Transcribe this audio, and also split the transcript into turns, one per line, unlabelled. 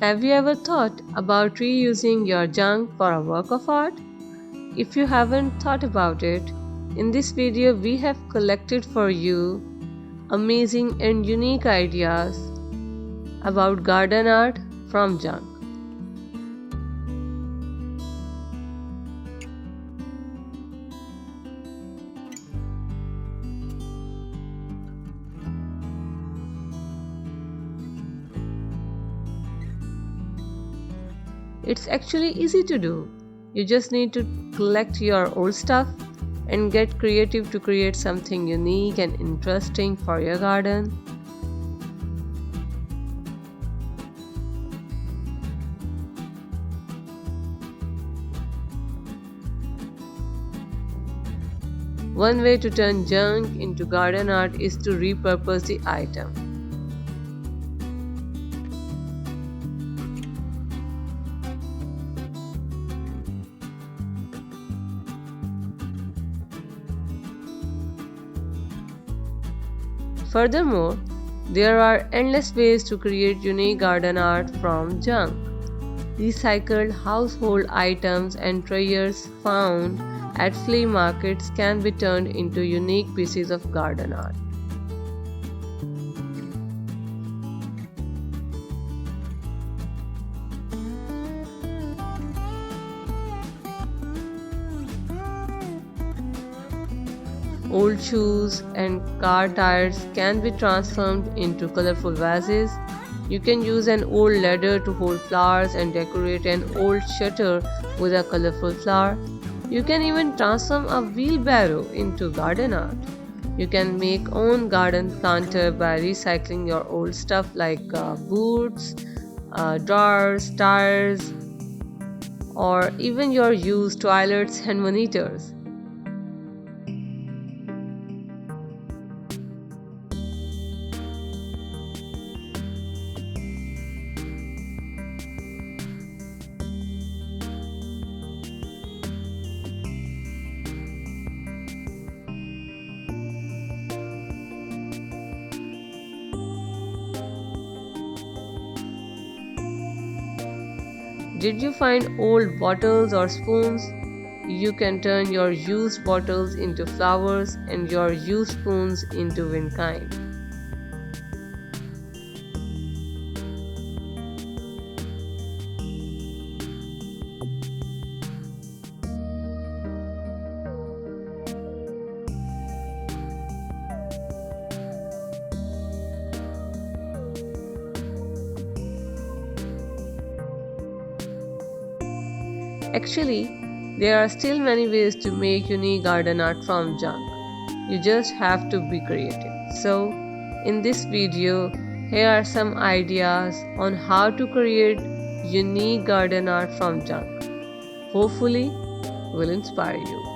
Have you ever thought about reusing your junk for a work of art? If you haven't thought about it, in this video we have collected for you amazing and unique ideas about garden art from junk. It's actually easy to do. You just need to collect your old stuff and get creative to create something unique and interesting for your garden. One way to turn junk into garden art is to repurpose the item. Furthermore, there are endless ways to create unique garden art from junk. Recycled household items and treasures found at flea markets can be turned into unique pieces of garden art. Old shoes and car tires can be transformed into colorful vases. You can use an old ladder to hold flowers and decorate an old shutter with a colorful flower. You can even transform a wheelbarrow into garden art. You can make own garden planter by recycling your old stuff like boots, drawers, tires, or even your used toilets and monitors. Did you find old bottles or spoons? You can turn your used bottles into flowers and your used spoons into windkind. Actually, there are still many ways to make unique garden art from junk. You just have to be creative. So, in this video, here are some ideas on how to create unique garden art from junk. Hopefully, will inspire you.